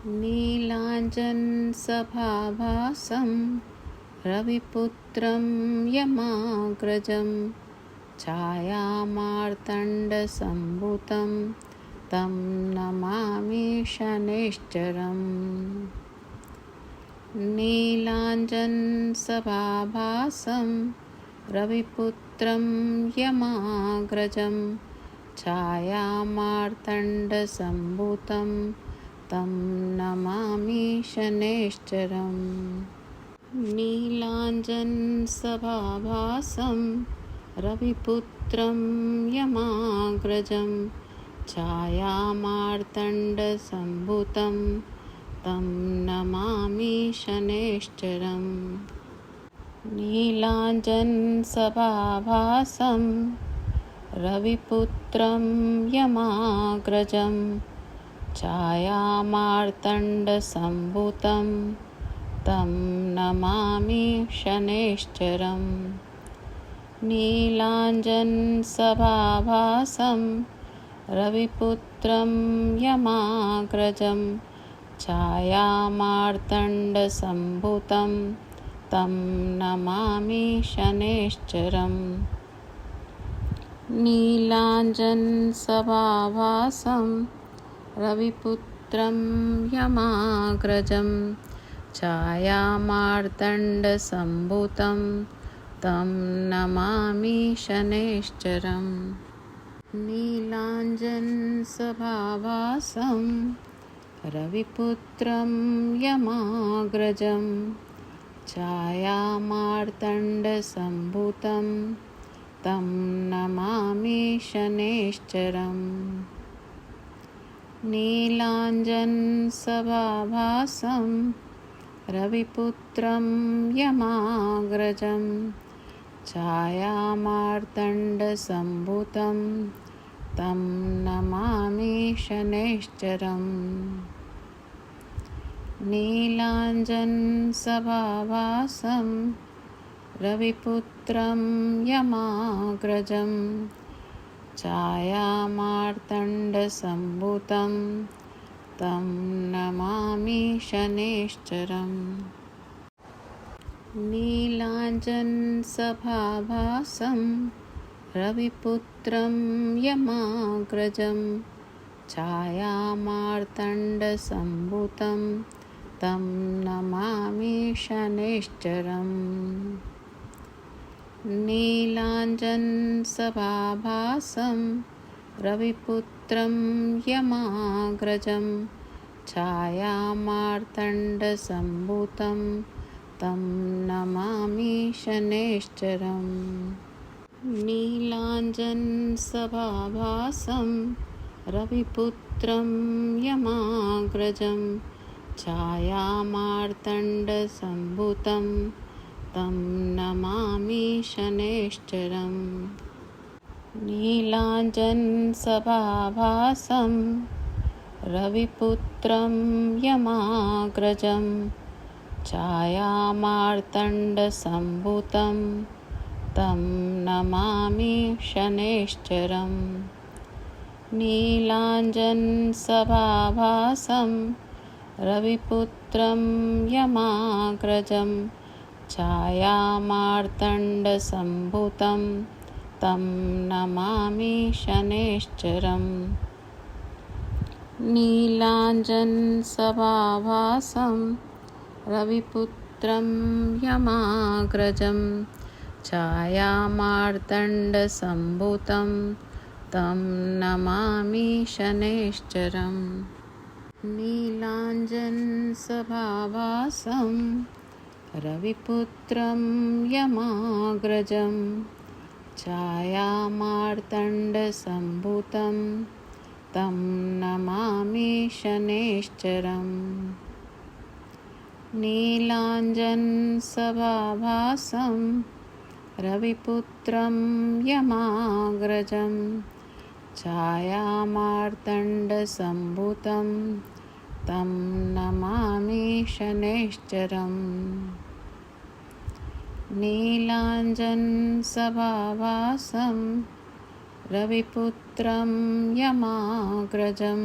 नीलाञ्जनसभाभासं रविपुत्रं यमाग्रजं छायामार्तण्डसम्भूतं तं नमामि शनैश्चरम्। नीलाञ्जनसभाभासं रविपुत्रं यमाग्रजं छायामार्तण्डसम्भूतं तं नमामि शनैश्चरम्। नीलाञ्जनसभाभासं रविपुत्रं यमाग्रजं छायामार्तण्डसम्भूतं तं नमामि शनैश्चरम्। नीलाञ्जनसभाभासं रविपुत्रं यमाग्रजं छायामार्तण्डसम्भूतं तं नमामि शनैश्चरम्। नीलाञ्जनसभाभासं रविपुत्रं यमाग्रजं छायामार्तण्डसम्भूतं तं नमामि शनैश्चरम्। नीलाञ्जनसभाभासं रविपुत्रं यमाग्रजं छायामार्तण्डसम्भूतं तं नमामि शनैश्चरम्। नीलाञ्जनसभाभासं रविपुत्रं यमाग्रजं छायामार्तण्डसम्भूतं तं नमामि शनैश्चरम्। नीलाञ्जनसभाभासं रविपुत्रं यमाग्रजं छायामार्तण्डसम्भूतं तं नमामि शनैश्चरम्। नीलाञ्जनसभाभासं रविपुत्रं यमाग्रजं छायामार्तण्डसम्भूतं तं नमामि शनैश्चरम्। नीलाञ्जनसभाभासं रविपुत्रं यमाग्रजं छायामार्तण्डसम्भूतं तं नमामि शनैश्चरम्। नीलाञ्जनसभाभासं रविपुत्रं यमाग्रजं छायामार्तण्डसम्भूतं तं नमामि शनैश्चरम्। नीलाञ्जनसभाभासं रविपुत्रं यमाग्रजं छायामार्तण्डसम्भूतं तं नमामि शनैश्चरम्। नीलाञ्जनसभाभासं रविपुत्रं यमाग्रजं छायामार्तण्डसम्भूतं तं नमामि शनैश्चरम्। नीलाञ्जनसभाभासं रविपुत्रं यमाग्रजं छायामार्तण्डसम्भूतं तं नमामि शनैश्चरम्। नीलाञ्जनसभाभासं रविपुत्रं यमाग्रजं छायामार्तण्डसम्भूतं तं नमामि शनैश्चरम्। नीलाञ्जनसभाभासं रविपुत्रं यमाग्रजं छायामार्तण्डसम्भूतं तं नमामि शनैश्चरम्। नीलाञ्जनसभाभासं रविपुत्रं यमाग्रजं छायामार्तण्डसम्भूतं तं नमामि शनैश्चरम्। नीलाञ्जनसभाभासं रविपुत्रं यमाग्रजं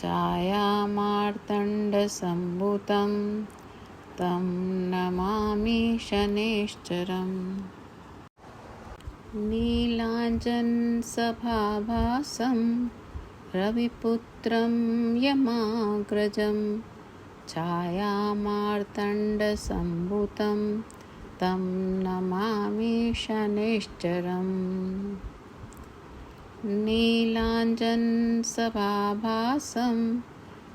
छायामार्तण्डसम्भूतं तं नमामि शनैश्चरम्। नीलाञ्जनसभाभासं रविपुत्रं यमाग्रजं छायामार्तण्डसम्भूतं तं नमामि शनैश्चरम्। नीलाञ्जनसभाभासं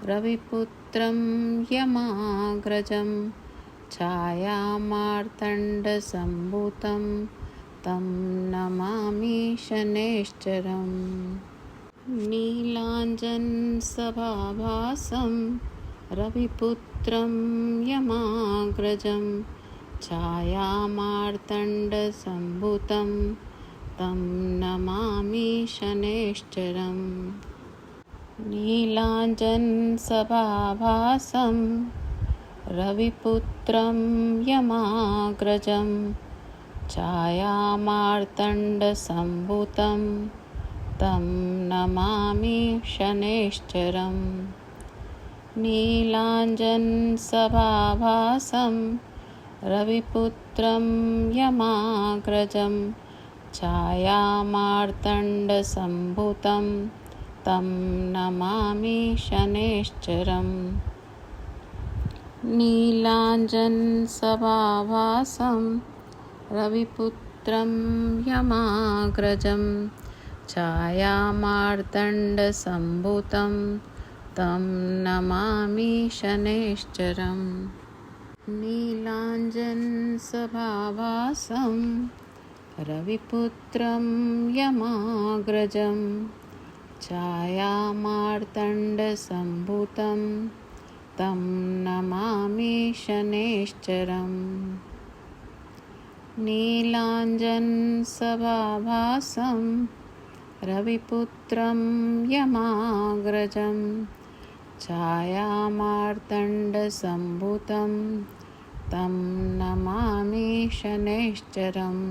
रविपुत्रं यमाग्रजं छायामार्तण्डसम्भूतं तं नमामि शनैश्चरम्। नीलाञ्जनसभाभासं रविपुत्रं यमाग्रजं छायामार्तण्डसम्भूतं तं नमामि शनैश्चरम्। नीलाञ्जनसभाभासं रविपुत्रं यमाग्रजं छायामार्तण्डसम्भूतं तं नमामि शनैश्चरम्। नीलाञ्जनसभाभासं रविपुत्रं यमाग्रजं छायामार्तण्डसम्भूतं तं नमामि शनैश्चरम्। नीलाञ्जनसभाभासं रविपुत्रं यमाग्रजं छायामार्तण्डसम्भूतं तं नमामि शनैश्चरम्। नीलाञ्जनसभाभासं रविपुत्रं यमाग्रजं छायामार्तण्डसम्भूतं तं नमामि शनैश्चरम्। नीलाञ्जनसभाभासं रविपुत्रं यमाग्रजं छायामार्तण्डसम्भूतं तं नमामि शनैश्चरम्।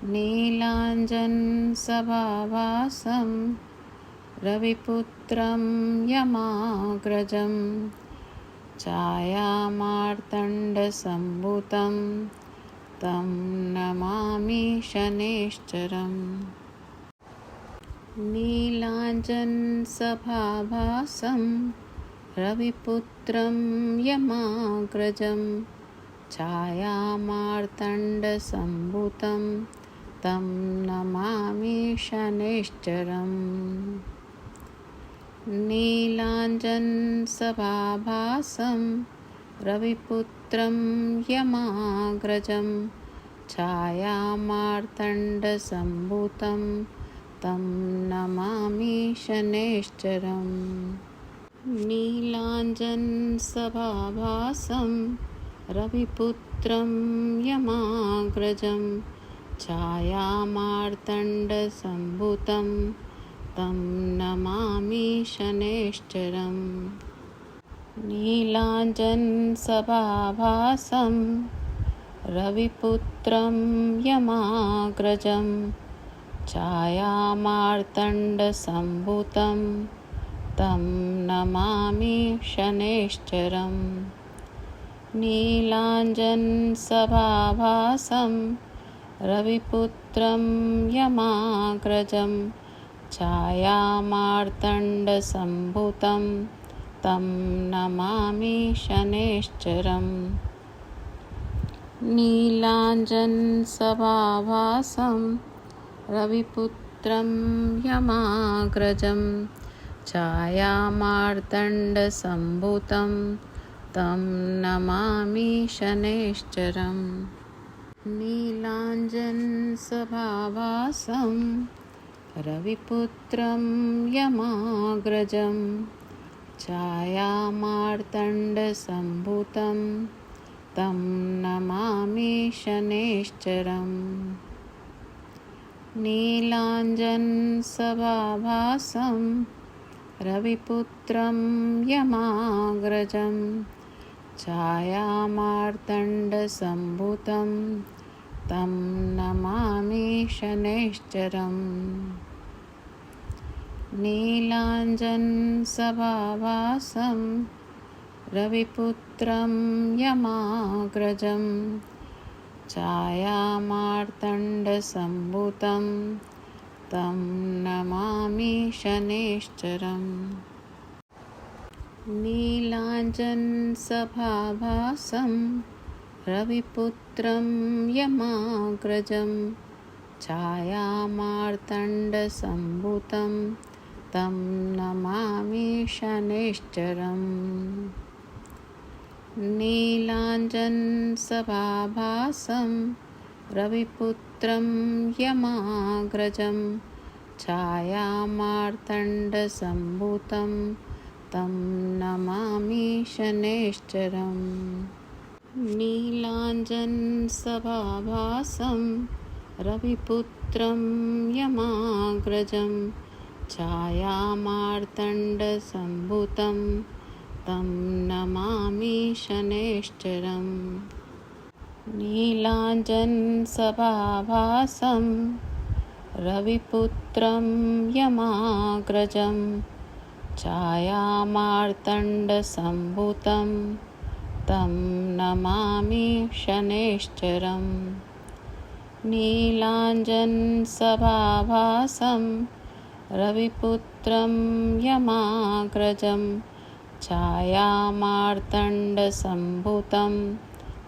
नीलाञ्जनसभाभासं रविपुत्रं यमाग्रजं छायामार्तण्डसम्भूतं तं नमामि शनैश्चरम्। नीलाञ्जनसभाभासं रविपुत्रं यमाग्रजं छायामार्तण्डसम्भूतं तं नमामि शनैश्चरम्। नीलाञ्जनसभाभासं रविपुत्रं यमाग्रजं छायामार्तण्डसम्भूतं तं नमामि शनैश्चरम्। नीलाञ्जनसभाभासं रविपुत्रं यमाग्रजं छायामार्तण्डसम्भूतं तं नमामि शनैश्चरम्। नीलाञ्जनसभाभासं रविपुत्रं यमाग्रजं छायामार्तण्डसम्भूतं तं नमामि शनैश्चरम्। नीलाञ्जनसभाभासं रविपुत्रं यमाग्रजं छायामार्तण्डसम्भूतं तं नमामि शनैश्चरम्। नीलाञ्जनसभाभासं रविपुत्रं यमाग्रजं छायामार्तण्डसम्भूतं तं नमामि शनैश्चरम्। नीलाञ्जनसभाभासं रविपुत्रं यमाग्रजं छायामार्तण्डसम्भूतं तं नमामि शनैश्चरम्। नीलाञ्जनसभाभासं रविपुत्रं यमाग्रजं छायामार्तण्डसम्भूतं तं नमामि शनैश्चरम्। नीलाञ्जनसभाभासं रविपुत्रं यमाग्रजं छायामार्तण्डसम्भूतं तं नमामि शनैश्चरम्। नीलाञ्जनसभाभासं रविपुत्रं यमाग्रजं छायामार्तण्डसम्भूतं तं नमामि शनैश्चरम्। नीलाञ्जनसभाभासं रविपुत्रं यमाग्रजं छायामार्तण्डसम्भूतं तं नमामि शनैश्चरम्। नीलाञ्जनसभाभासं रविपुत्रं यमाग्रजं छायामार्तण्डसम्भूतं तं नमामि शनैश्चरम्। नीलाञ्जनसभाभासं रविपुत्रं यमाग्रजं छायामार्तण्डसम्भूतं तं नमामि शनैश्चरम्। नीलाञ्जनसभाभासं रविपुत्रं यमाग्रजं छायामार्तण्डसम्भूतं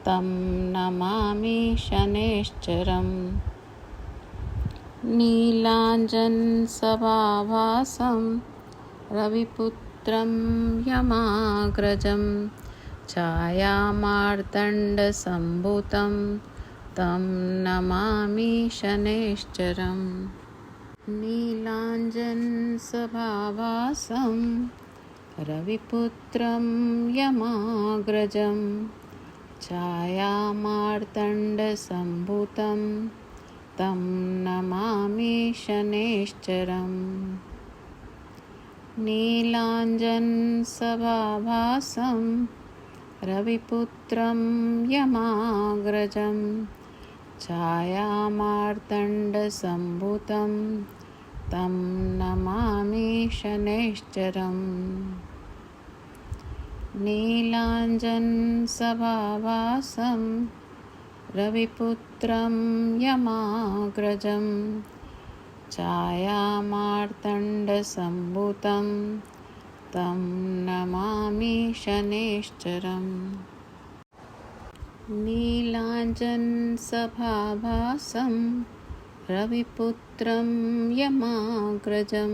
तं नमामि शनैश्चरम्। नीलाञ्जनसभाभासं रविपुत्रं यमाग्रजं छायामार्तण्डसम्भूतं तं नमामि शनैश्चरम्। नीलाञ्जनसभाभासं रविपुत्रं यमाग्रजं छायामार्तण्डसम्भूतं तं नमामि शनैश्चरम्। नीलाञ्जनसभाभासं रविपुत्रं यमाग्रजं छायामार्तण्डसम्भूतं तं नमामि शनैश्चरम्। नीलाञ्जनसभाभासं रविपुत्रं यमाग्रजं छायामार्तण्डसम्भूतं तं नमामि शनैश्चरम्। नीलाञ्जनसभाभासं रविपुत्रं यमाग्रजं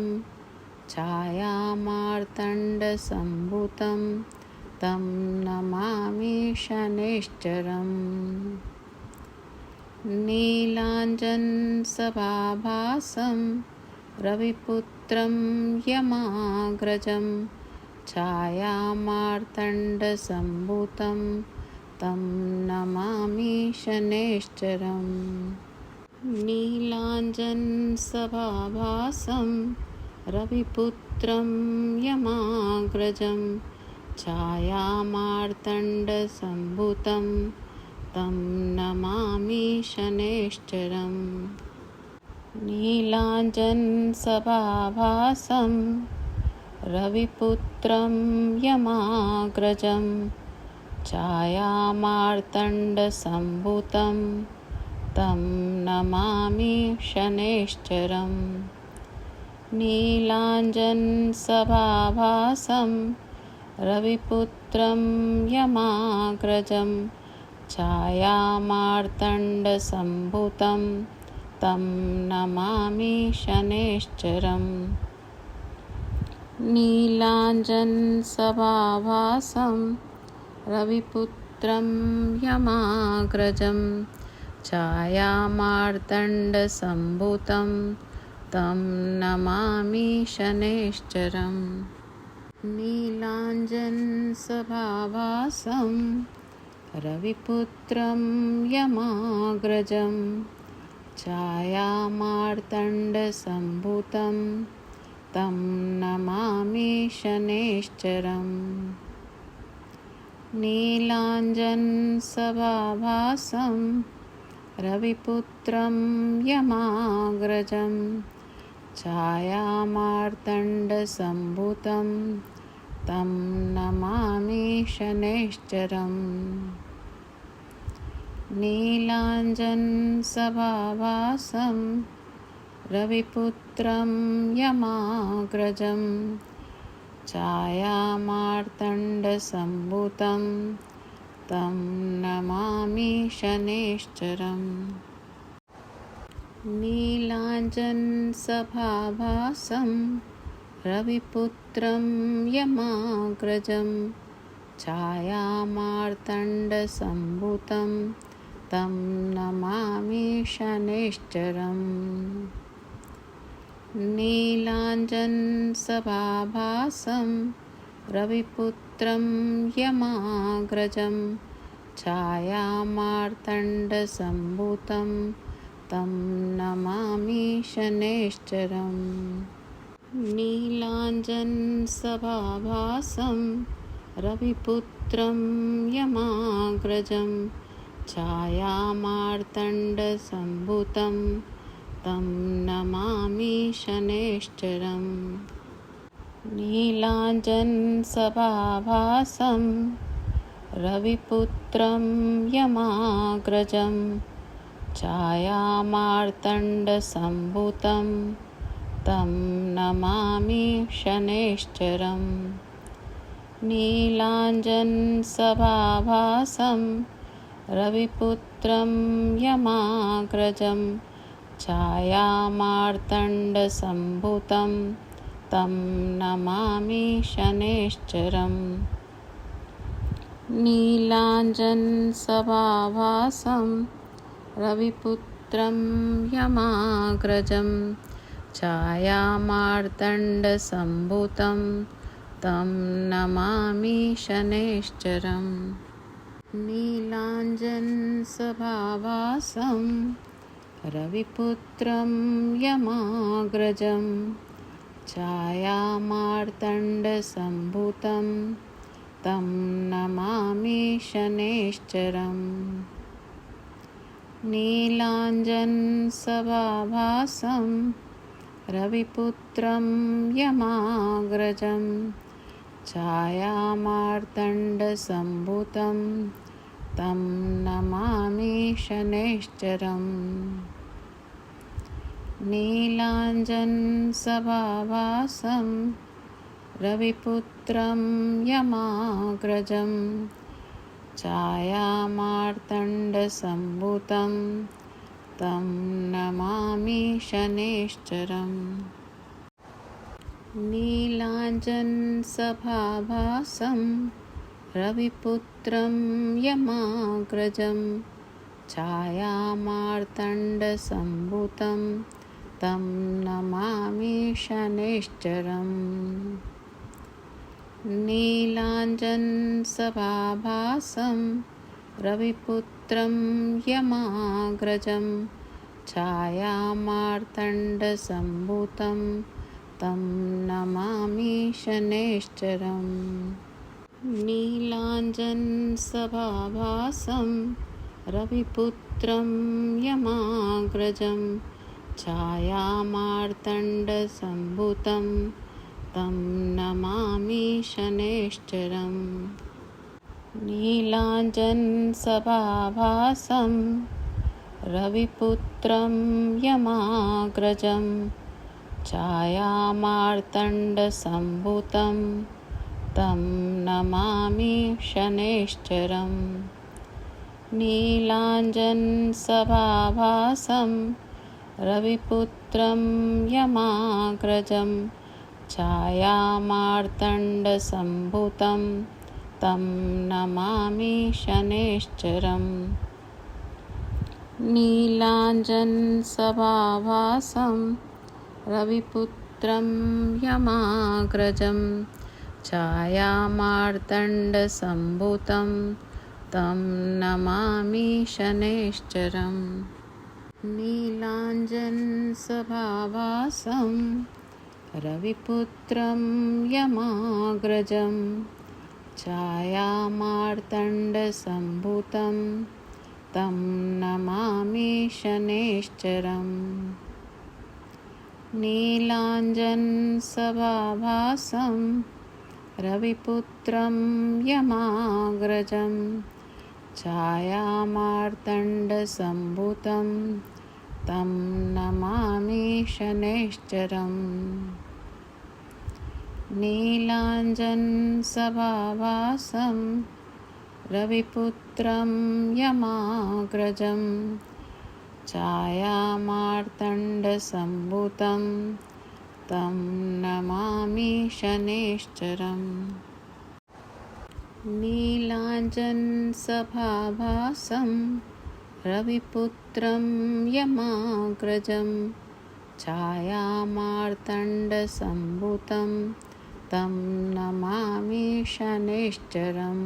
छायामार्तण्डसम्भूतं तं नमामि शनैश्चरम्। नीलाञ्जनसभाभासं रविपुत्रं यमाग्रजं छायामार्तण्डसम्भूतं तं नमामि शनैश्चरम्। नीलाञ्जनसभाभासं रविपुत्रं यमाग्रजं छायामार्तण्डसम्भूतं तं नमामि शनैश्चरम्। नीलाञ्जनसभाभासं रविपुत्रं यमाग्रजं छायामार्तण्डसम्भूतं तं नमामि शनैश्चरम्। नीलाञ्जनसभाभासं रविपुत्रं यमाग्रजं छायामार्तण्डसम्भूतं तं नमामि शनैश्चरम्। नीलाञ्जनसभाभासं रविपुत्रं यमाग्रजं छायामार्तण्डसम्भूतं तं नमामि शनैश्चरम्। नीलाञ्जनसभाभासं रविपुत्रं यमाग्रजं छायामार्तण्डसम्भूतं तं नमामि शनैश्चरम्। नीलाञ्जनसभाभासं रविपुत्रं यमाग्रजं छायामार्तण्डसम्भूतं तं नमामि शनैश्चरम्। नीलाञ्जनसभाभासं रविपुत्रं यमाग्रजं छायामार्तण्डसम्भूतं तं नमामि शनैश्चरम्। नीलाञ्जनसभाभासं रविपुत्रं यमाग्रजं छायामार्तण्डसम्भूतं तं नमामि शनैश्चरम्। नीलाञ्जनसभाभासं रविपुत्रं यमाग्रजं छायामार्तण्डसम्भूतं तं नमामि शनैश्चरम्। नीलाञ्जनसभाभासं रविपुत्रं यमाग्रजं छायामार्तण्डसम्भूतं तं नमामि शनैश्चरम्। नीलाञ्जनसभाभासं रविपुत्रं यमाग्रजं छायामार्तण्डसम्भूतं तं नमामि शनैश्चरम्। नीलाञ्जनसभाभासं रविपुत्रं यमाग्रजं छायामार्तण्डसम्भूतं तं नमामि शनैश्चरम्। नीलाञ्जनसभाभासं रविपुत्रं यमाग्रजं छायामार्तण्डसम्भूतं तं नमामि शनैश्चरम्। नीलाञ्जनसभाभासं रविपुत्रं यमाग्रजं छायामार्तण्डसम्भूतं तं नमामि शनैश्चरम्। नीलाञ्जनसभाभासं रविपुत्रं यमाग्रजं छायामार्तण्डसम्भूतं तं नमामि शनैश्चरम्। नीलाञ्जनसभाभासं रविपुत्रं यमाग्रजं छायामार्तण्डसम्भूतं तं नमामि शनैश्चरम्। नीलाञ्जनसभाभासं रविपुत्रं यमाग्रजं छायामार्तण्डसम्भूतं तं नमामि शनैश्चरम्। नीलाञ्जनसभाभासं रविपुत्रं यमाग्रजं छायामार्तण्डसम्भूतं तं नमामि शनैश्चरम्। नीलाञ्जनसभाभासं रविपुत्रं यमाग्रजं छायामार्तण्डसम्भूतं तं नमामि शनैश्चरम्। नीलाञ्जनसभाभासं रविपुत्रं यमाग्रजं छायामार्तण्डसम्भूतं तं नमामि शनैश्चरम्। नीलाञ्जनसभाभासं रविपुत्रं यमाग्रजं छायामार्तण्डसम्भूतं तं नमामि शनैश्चरम्। नीलाञ्जनसभाभासं रविपुत्रं यमाग्रजं छायामार्तण्डसम्भूतं तं नमामि शनैश्चरम्। नीलाञ्जनसभाभासं रविपुत्रं यमाग्रजं छायामार्तण्डसम्भूतं तं नमामि शनैश्चरम्। नीलाञ्जनसभाभासं रविपुत्रं यमाग्रजं छायामार्तण्डसम्भूतं तं नमामि शनैश्चरम्। नीलाञ्जनसभाभासं रविपुत्रं यमाग्रजं छायामार्तण्डसम्भूतं तं नमामि शनैश्चरम्। नीलाञ्जनसभाभासं रविपुत्रं यमाग्रजं छायामार्तण्डसम्भूतं तं नमामि शनैश्चरम्।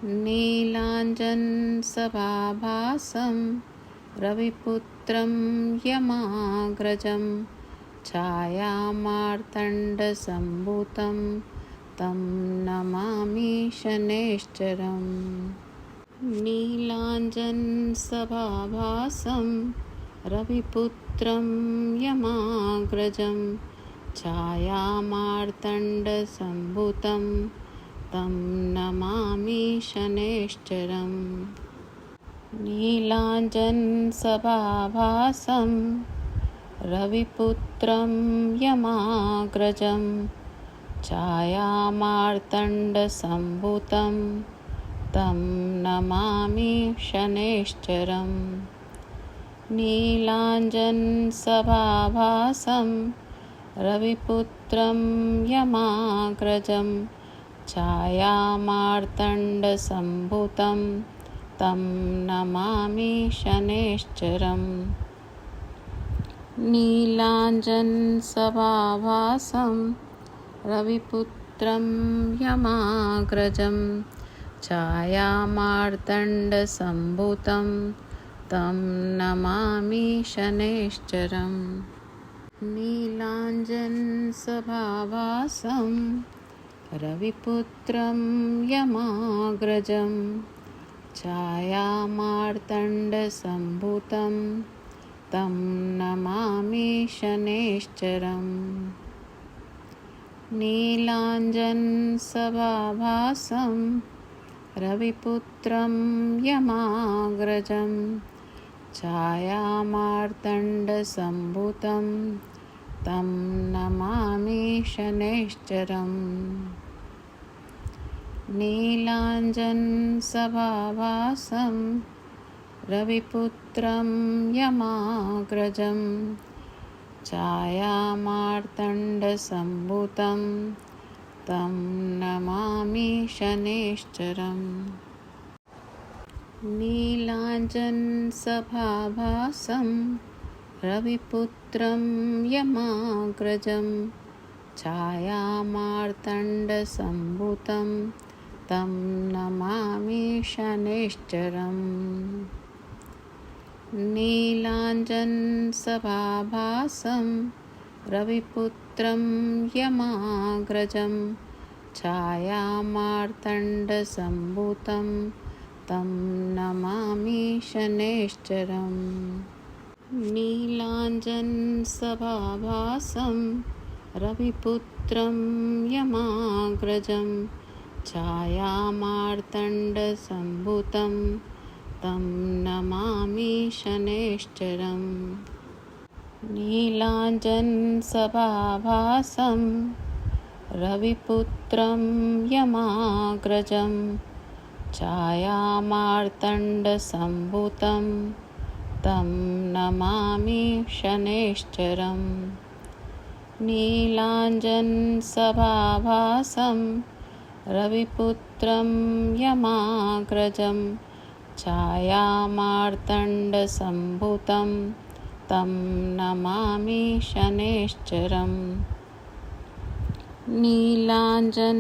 नीलाञ्जनसभाभासं रविपुत्रं यमाग्रजं छायामार्तण्डसम्भूतं तं नमामि शनैश्चरम्। नीलाञ्जनसभाभासं रविपुत्रं यमाग्रजं छायामार्तण्डसम्भूतं तं नमामि शनैश्चरम्। नीलाञ्जनसभाभासं रविपुत्रं यमाग्रजं छायामार्तण्डसम्भूतं तं नमामि शनैश्चरम्। नीलाञ्जनसभाभासं रविपुत्रं यमाग्रजं छायामार्तण्डसम्भूतं तं नमामि शनैश्चरम्। नीलाञ्जनसभाभासं रविपुत्रं यमाग्रजं छायामार्तण्डसम्भूतं तं नमामि शनैश्चरम्। नीलाञ्जनसभाभासं रविपुत्रं यमाग्रजं छायामार्तण्डसम्भूतं तं नमामि शनैश्चरम्। नीलाञ्जनसभाभासं रविपुत्रं यमाग्रजं छायामार्तण्डसम्भूतं तं नमामि शनैश्चरम्। नीलाञ्जनसभाभासं रविपुत्रं यमाग्रजं छायामार्तण्डसम्भूतं तं नमामि शनैश्चरम्। नीलाञ्जनसभाभासं रविपुत्रं यमाग्रजं छायामार्तण्डसम्भूतं तं नमामि शनैश्चरम्। नीलाञ्जनसभाभासं रविपुत्रं यमाग्रजं छायामार्तण्डसम्भूतं तं नमामि शनैश्चरम्। नीलाञ्जनसभाभासं रविपुत्रं यमाग्रजं छायामार्तण्डसम्भूतं तं नमामि शनैश्चरम्। नीलाञ्जनसभाभासं रविपुत्रं यमाग्रजं छायामार्तण्डसम्भूतं तं नमामि शनैश्चरम्। नीलाञ्जनसभाभासं रविपुत्रं यमाग्रजं छायामार्तण्डसम्भूतं तं नमामि शनैश्चरम्। नीलाञ्जनसभाभासं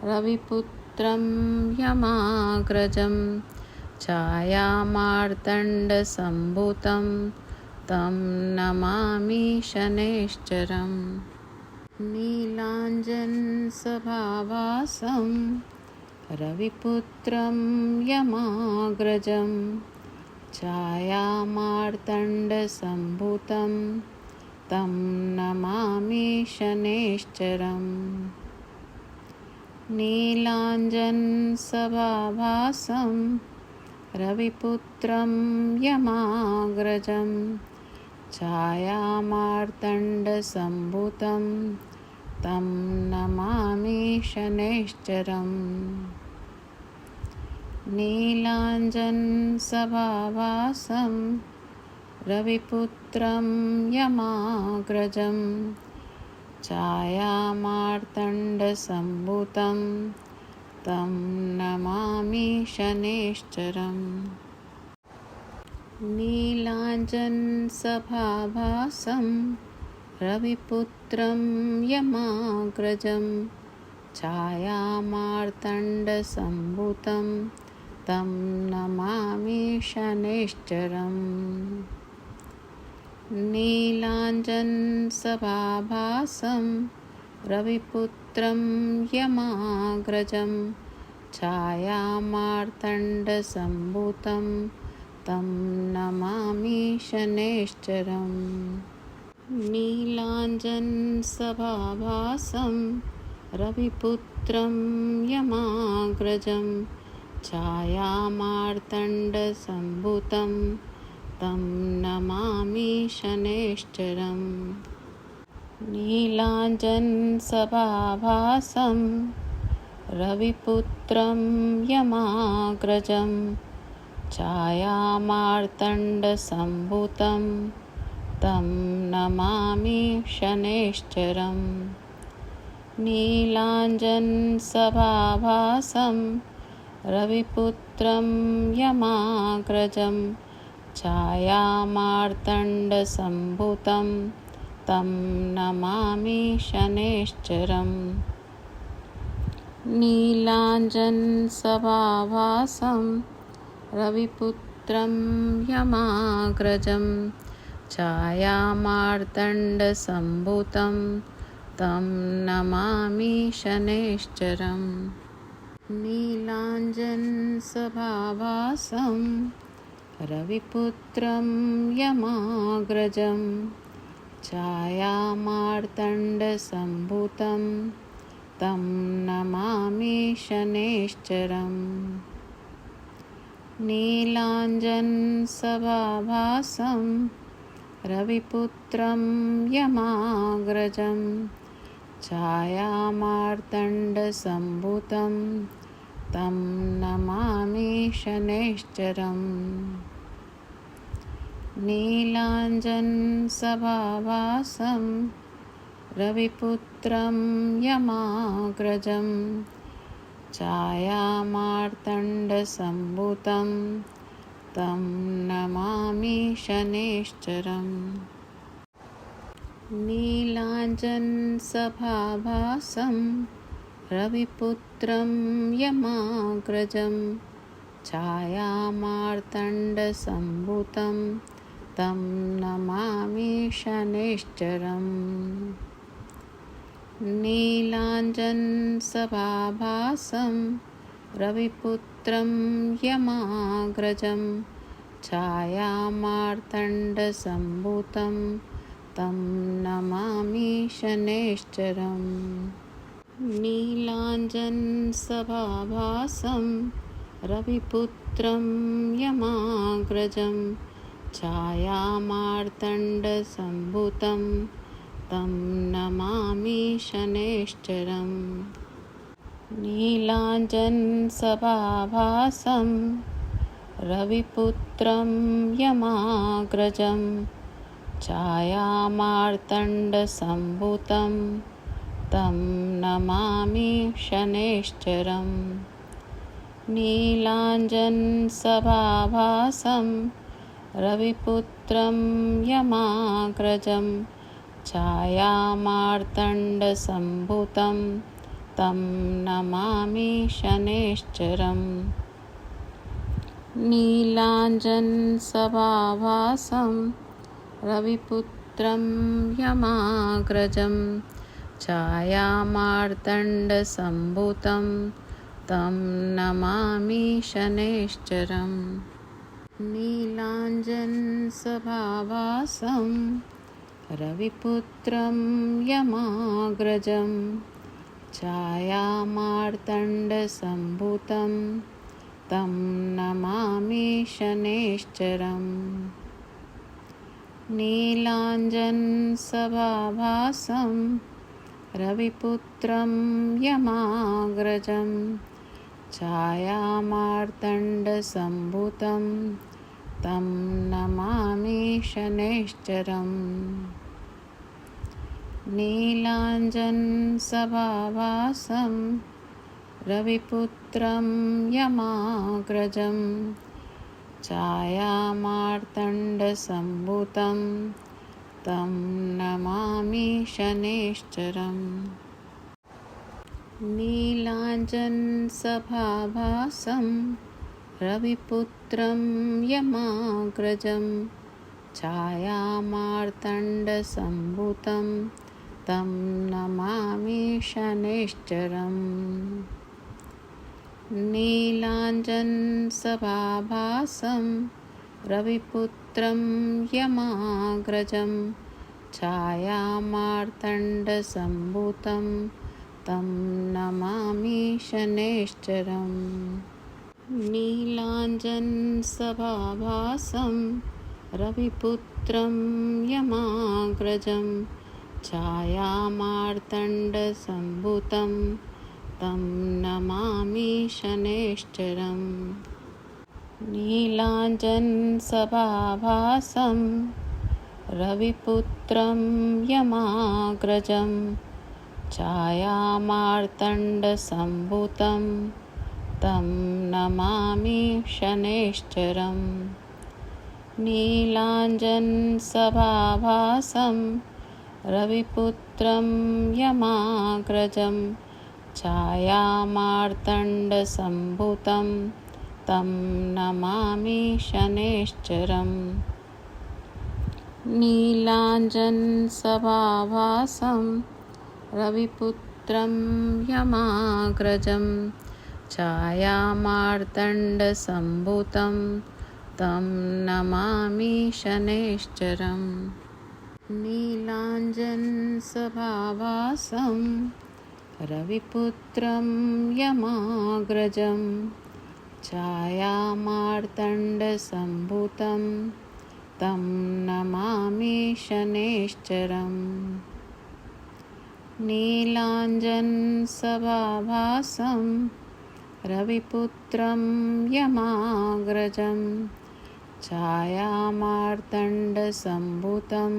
रविपुत्रं यमाग्रजं छायामार्तण्डसम्भूतं तं नमामि शनैश्चरम्। नीलाञ्जनसभाभासं रविपुत्रं यमाग्रजं छायामार्तण्डसम्भूतं तं नमामि शनैश्चरम् नीलाञ्जनसभाभासं रविपुत्रं यमाग्रजं छायामार्तण्डसम्भूतं तं नमामि शनैश्चरम् नीलाञ्जनसभाभासं रविपुत्रं यमाग्रजं छायामार्तण्डसम्भूतं तं नमामि शनैश्चरम् नीलाञ्जनसभाभासं रविपुत्रं यमाग्रजं छायामार्तण्डसम्भूतं तं नमामि शनैश्चरम् नीलाञ्जनसभाभासं रविपुत्रं यमाग्रजं छायामार्तण्डसम्भूतं तं नमामि शनैश्चरम् नीलाञ्जनसभाभासं रविपुत्रं यमाग्रजं छायामार्तण्डसम्भूतं तं नमामि शनैश्चरम् नीलाञ्जनसभाभासं रविपुत्रं यमाग्रजं छायामार्तण्डसम्भूतं तं नमामि शनैश्चरम् नीलाञ्जनसभाभासं रविपुत्रं यमाग्रजं छायामार्तण्डसम्भूतं तं नमामि शनैश्चरम् नीलाञ्जनसभाभासं रविपुत्रं यमाग्रजं छायामार्तण्डसम्भूतं तं नमामि शनैश्चरम् नीलाञ्जनसभाभासं रविपुत्रं यमाग्रजं छायामार्तण्डसम्भूतं तं नमामि शनैश्चरम् नीलाञ्जनसभाभासं रविपुत्रं यमाग्रजं छायामार्तण्डसम्भूतं तं नमामि शनैश्चरम् नीलाञ्जनसभाभासं रविपुत्रं यमाग्रजं छायामार्तण्डसम्भूतं तं नमामि शनैश्चरम् नीलाञ्जनसभाभासं रविपुत्रं यमाग्रजं छायामार्तण्डसम्भूतं तं नमामि शनैश्चरम् नीलाञ्जनसभाभासं रविपुत्रं यमाग्रजं छायामार्तण्डसम्भूतं तं नमामि शनैश्चरम् नीलाञ्जनसभाभासं रविपुत्रं यमाग्रजं छायामार्तण्डसम्भूतं तं नमामि शनैश्चरम् नीलाञ्जनसभाभासं रविपुत्रं यमाग्रजं छायामार्तण्डसम्भूतं तं नमामि शनैश्चरम् नीलाञ्जनसभाभासं रविपुत्रं यमाग्रजं छायामार्तण्डसम्भूतं तं नमामि शनैश्चरम् नीलाञ्जनसभाभासं रविपुत्रं यमाग्रजं छायामार्तण्डसम्भूतं तं नमामि शनैश्चरम् नीलाञ्जनसभाभासं रविपुत्रं यमाग्रजं छायामार्तण्डसम्भूतं तं नमामि शनैश्चरम् नीलाञ्जनसभाभासं रविपुत्रं यमाग्रजं छायामार्तण्डसम्भूतं तं नमामि शनैश्चरम् नीलाञ्जनसभाभासं रविपुत्रं यमाग्रजं छायामार्तण्डसम्भूतं तं नमामि शनैश्चरम् नीलाञ्जनसभाभासं रविपुत्रं यमाग्रजं छायामार्तण्डसम्भूतं तं नमामि शनैश्चरम् नीलाञ्जनसभाभासं रविपुत्रं यमाग्रजं छायामार्तण्डसम्भूतं तं नमामि शनैश्चरम् नीलाञ्जनसभाभासं रविपुत्रं यमाग्रजं छायामार्तण्डसम्भूतं तं नमामि शनैश्चरम् नीलाञ्जनसभाभासं रविपुत्रं यमाग्रजं छायामार्तण्डसम्भूतं तं नमामि शनैश्चरम् नीलाञ्जनसभाभासं रविपुत्रं यमाग्रजं छायामार्तण्डसम्भूतं तं नमामि शनैश्चरम् नीलाञ्जनसभाभासं रविपुत्रं यमाग्रजं छायामार्तण्डसम्भूतं तं नमामि शनैश्चरम् नीलाञ्जनसभाभासं रविपुत्रं यमाग्रजं छायामार्तण्डसम्भूतं तं नमामि शनैश्चरम् नीलाञ्जनसभाभासं रविपुत्रं यमाग्रजं छायामार्तण्डसम्भूतं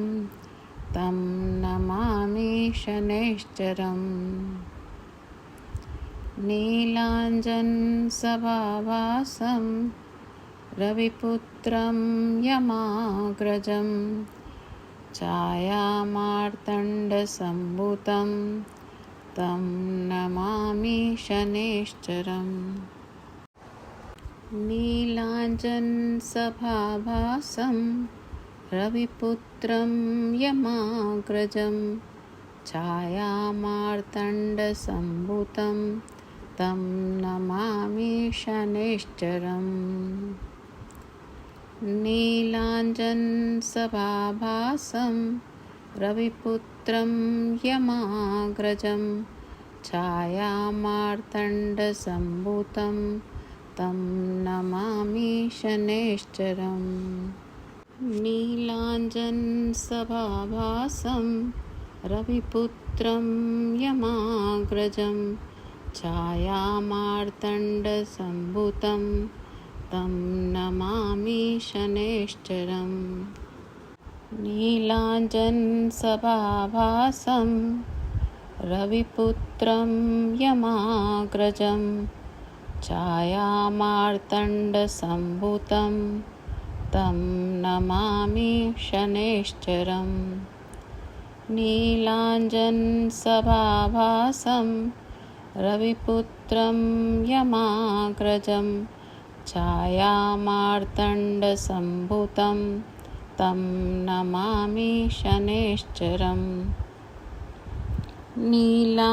तं नमामि शनैश्चरम् नीलाञ्जनसभाभासं रविपुत्रं यमाग्रजं छायामार्तण्डसम्भूतं तं नमामि शनैश्चरम् नीलाञ्जनसभाभासं रविपुत्रं यमाग्रजं छायामार्तण्डसम्भूतं तं नमामि शनैश्चरम् नीलाञ्जनसभाभासं रविपुत्रं यमाग्रजं छायामार्तण्डसम्भूतं तं नमामि शनैश्चरम् नीलाञ्जनसभाभासं रविपुत्रं यमाग्रजं छायामार्तण्डसम्भूतं तं नमामि शनैश्चरम् नीलाञ्जनसभाभासं रविपुत्रं यमाग्रजं छायामार्तण्डसम्भूतं तं नमामि शनैश्चरम् नीलाञ्जनसभाभासं रविपुत्रं यमाग्रजं छायामार्तण्डसम्भूतं तं नमामि शनैश्चरम् नीलाञ्जनसभाभासं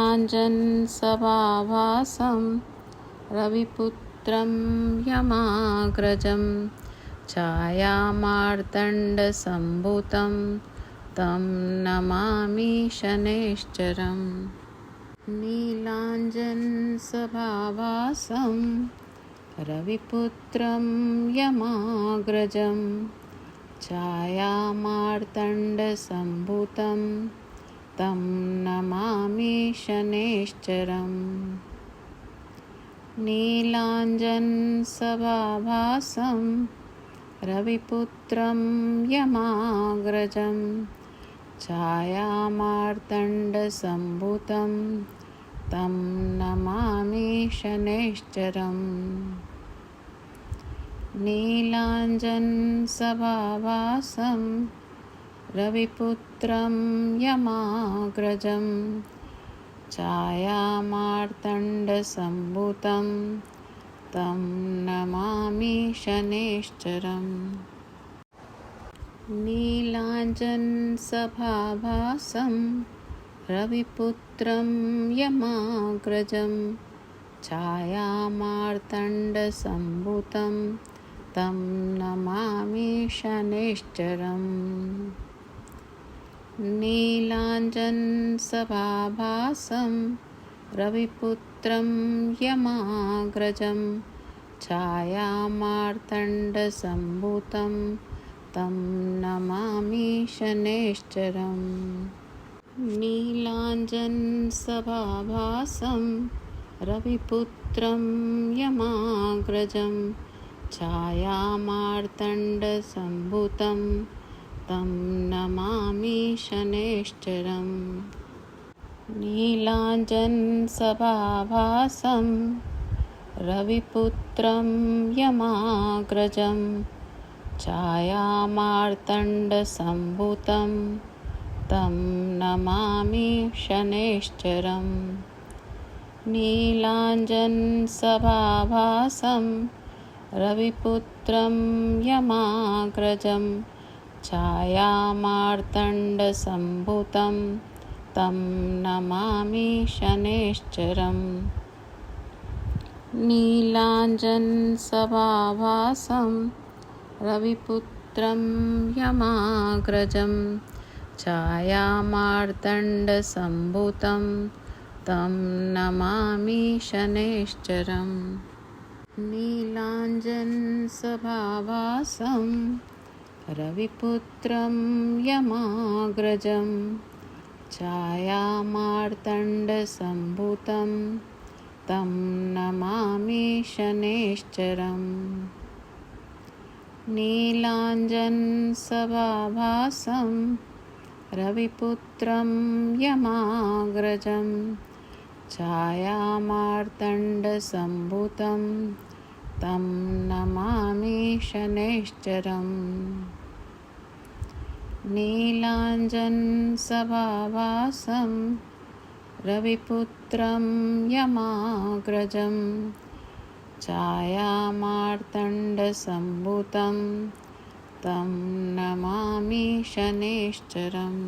रविपुत्रं यमाग्रजं छायामार्तण्डसम्भूतं तं नमामि शनैश्चरम्। नीलाञ्जनसभाभासं रविपुत्रं यमाग्रजं छायामार्तण्डसम्भूतं तं नमामि शनैश्चरम्। नीलाञ्जनसभाभासं रविपुत्रं यमाग्रजं छायामार्तण्डसम्भूतं तं नमामि शनैश्चरम्। नीलाञ्जनसभाभासं रविपुत्रं यमाग्रजं छायामार्तण्डसम्भूतं तं नमामि शनैश्चरम्। नीलाञ्जनसभाभासं रविपुत्रं यमाग्रजं छायामार्तण्डसम्भूतं तं नमामि शनैश्चरम्। नीलाञ्जनसभाभासं रविपुत्रं यमाग्रजं छायामार्तण्डसम्भूतं तं नमामि शनैश्चरम्। नीलाञ्जनसभाभासं रविपुत्रं यमाग्रजं छायामार्तण्डसम्भूतं तं नमामि शनैश्चरम्। नीलाञ्जनसभाभासं रविपुत्रं यमाग्रजं छायामार्तण्डसम्भूतं तं नमामि शनैश्चरम्। नीलाञ्जनसभाभासं रविपुत्रं यमाग्रजं छायामार्तण्डसम्भूतं तं नमामि शनैश्चरम्। नीलाञ्जनसभाभासं रविपुत्रं यमाग्रजं छायामार्तण्डसम्भूतं तं नमामि शनैश्चरम्। नीलाञ्जनसभाभासं रविपुत्रं यमाग्रजं छायामार्तण्डसम्भूतं तं नमामि शनैश्चरम्। नीलाञ्जनसभाभासं रविपुत्रं यमाग्रजं छायामार्तण्डसम्भूतं तं नमामि शनैश्चरम्। नीलाञ्जनसभाभासं रविपुत्रं यमाग्रजं छायामार्तण्डसम्भूतं तं नमामि शनैश्चरम्।